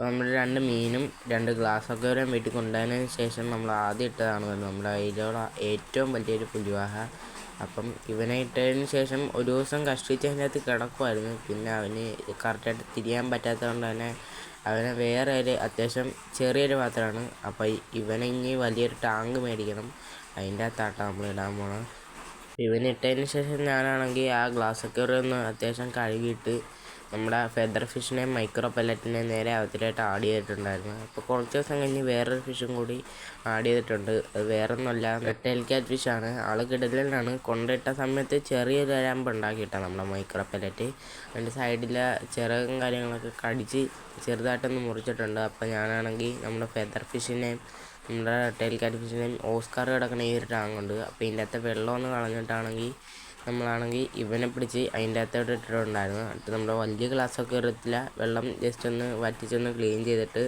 നമ്മൾ 2 മീനും 2 ഗ്ലാസ്സൊക്കെ വരെ വീട്ടിൽ കൊണ്ടുപോയതിന് ശേഷം നമ്മൾ ആദ്യം ഇട്ടതാണ് നമ്മുടെ അതിലുള്ള ഏറ്റവും വലിയൊരു പുലിവാഹ. അപ്പം ഇവനെ ഇട്ടതിന് ശേഷം ഒരു ദിവസം കഷ്ടിച്ച് അതിൻ്റെ അകത്ത് കിടക്കുമായിരുന്നു. പിന്നെ അവന് കറക്റ്റായിട്ട് തിരിയാൻ പറ്റാത്തതുകൊണ്ട് തന്നെ അവനെ വേറെ ഒരു അത്യാവശ്യം ചെറിയൊരു പാത്രമാണ്. അപ്പോൾ ഇവനെ ഇനി വലിയൊരു ടാങ്ക് മേടിക്കണം. അതിൻ്റെ അകത്താട്ടാണ് നമ്മൾ ഇടാൻ പോകണം. ഇവനിട്ടതിന് ശേഷം ഞാനാണെങ്കിൽ ആ ഗ്ലാസ്സൊക്കെ ഒന്ന് അത്യാവശ്യം കഴുകിയിട്ട് നമ്മുടെ ഫെദർ ഫിഷിനെയും മൈക്രോ പെല്ലറ്റിനെയും നേരെ അവത്തിലായിട്ട് ആഡ് ചെയ്തിട്ടുണ്ടായിരുന്നു. അപ്പോൾ കുറച്ച് ദിവസം കഴിഞ്ഞ് വേറൊരു ഫിഷും കൂടി ആഡ് ചെയ്തിട്ടുണ്ട്. അത് വേറൊന്നുമല്ല, റെഡ് ടെയിൽ ക്യാറ്റ് ഫിഷാണ്. ആൾ കിടലിലാണ്. കൊണ്ടിട്ട സമയത്ത് ചെറിയൊരു അരമ്പ് ഉണ്ടാക്കിയിട്ടാണ് നമ്മുടെ മൈക്രോ പെല്ലറ്റ്. അതിൻ്റെ സൈഡിലെ ചിറകും കാര്യങ്ങളൊക്കെ കടിച്ച് ചെറുതായിട്ടൊന്ന് മുറിച്ചിട്ടുണ്ട്. അപ്പോൾ ഞാനാണെങ്കിൽ നമ്മുടെ ഫെദർ ഫിഷിനെയും നമ്മുടെ ടെയിൽ ക്യാറ്റ് ഫിഷിനെയും ഓസ്കാർ കിടക്കുന്ന ഈ ഒരു ടാങ്കുണ്ട്. അപ്പോൾ ഇതിൻ്റെ അകത്ത് വെള്ളമൊന്ന് കളഞ്ഞിട്ടാണെങ്കിൽ നമ്മളാണെങ്കിൽ ഇവനെ പിടിച്ച് അതിൻ്റെ അകത്തോട്ട് ഇട്ടിട്ടുണ്ടായിരുന്നു. എന്നിട്ട് നമ്മുടെ വലിയ ഗ്ലാസ്സൊക്കെ ഇടത്തില്ല, വെള്ളം ജസ്റ്റ് ഒന്ന് വറ്റിച്ചൊന്ന് ക്ലീൻ ചെയ്തിട്ട്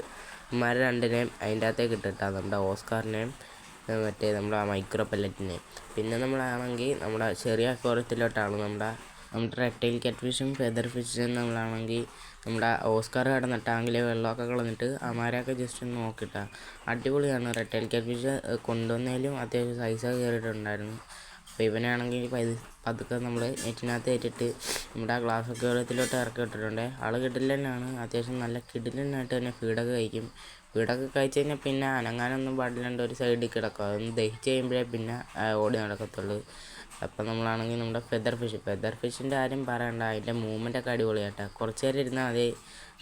ഇവന്മാരെ രണ്ടിനെയും അതിൻ്റെ അകത്തേക്ക് ഇട്ടിട്ടാണ് നമ്മുടെ ഓസ്കാറിനെയും നമ്മുടെ മൈക്രോ പെല്ലറ്റിനെയും. പിന്നെ നമ്മളാണെങ്കിൽ നമ്മുടെ ചെറിയ അക്വാറിയത്തിലോട്ടാണ് നമ്മുടെ റെഡ് ടെയിൽ ക്യാറ്റ് ഫിഷും ഫെദർ ഫിഷിനും നമ്മളാണെങ്കിൽ നമ്മുടെ ഓസ്കാർ കിടന്ന ടാങ്കിലെ വെള്ളമൊക്കെ കളഞ്ഞിട്ട് അമാരൊക്കെ ജസ്റ്റ് ഒന്ന് നോക്കിയിട്ടാണ്. അടിപൊളിയാണ്. റെഡ് ടെയിൽ ക്യാറ്റ് ഫിഷ് കൊണ്ടുവന്നതിലും അത്യാവശ്യം സൈസൊക്കെ കയറിയിട്ടുണ്ടായിരുന്നു. അപ്പോൾ ഇവനാണെങ്കിൽ പതുക്കെ നമ്മൾ നെറ്റിനകത്ത് ഏറ്റിട്ട് നമ്മുടെ ആ ഗ്ലാസ് അക്വാറിയത്തിലോട്ട് ഇറക്കി ഇട്ടിട്ടുണ്ട്. ആൾ കിടിലനാണ്. അത്യാവശ്യം നല്ല കിടിലനായിട്ട് തന്നെ ഫീഡൊക്കെ കഴിക്കും. ഫീഡൊക്കെ കഴിച്ച് കഴിഞ്ഞാൽ പിന്നെ അനങ്ങാനൊന്നും പാടില്ലാണ്ട് ഒരു സൈഡിൽ കിടക്കും. അതൊന്ന് ദഹിച്ച് കഴിയുമ്പോഴേ പിന്നെ ഓടി നടക്കത്തുള്ളൂ. അപ്പം നമ്മളാണെങ്കിൽ നമ്മുടെ ഫെദർ ഫിഷിൻ്റെ ആരും പറയണ്ട, അതിൻ്റെ മൂവ്മെൻറ്റൊക്കെ അടിപൊളിയായിട്ടാ. കുറച്ച് നേരം ഇരുന്നാൽ അതേ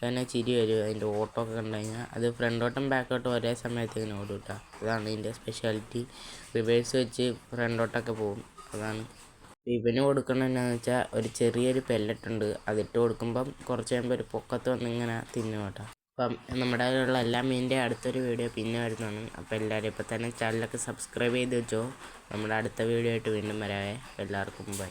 തന്നെ ചിരി വരും. അതിൻ്റെ ഓട്ടമൊക്കെ കണ്ടു കഴിഞ്ഞാൽ അത് ഫ്രണ്ടോട്ടും ബാക്കോട്ടും ഒരേ സമയത്ത് ഇങ്ങനെ ഓടും കേട്ടോ. അതാണ് ഇതിൻ്റെ സ്പെഷ്യാലിറ്റി. റിവേഴ്സ് വെച്ച് ഫ്രണ്ടോട്ടൊക്കെ പോകും. അതാണ് ഇവന് കൊടുക്കുന്നത് എന്നാന്ന് വെച്ചാൽ ഒരു ചെറിയൊരു പെല്ലറ്റുണ്ട്. അതിട്ട് കൊടുക്കുമ്പം കുറച്ച് കഴിയുമ്പോൾ ഒരു പൊക്കത്ത് വന്ന് ഇങ്ങനെ തിന്നും കേട്ടോ. അപ്പം നമ്മുടെ കയ്യിലുള്ള എല്ലാ മീനിൻ്റെ അടുത്തൊരു വീഡിയോ പിന്നെ വരുന്നതാണ്. അപ്പോൾ എല്ലാവരും ഇപ്പോൾ തന്നെ ചാനലൊക്കെ സബ്സ്ക്രൈബ് ചെയ്ത് വെച്ചോ. നമ്മുടെ അടുത്ത വീഡിയോ ആയിട്ട് വീണ്ടും വരാവേ. എല്ലാവർക്കും ബൈ.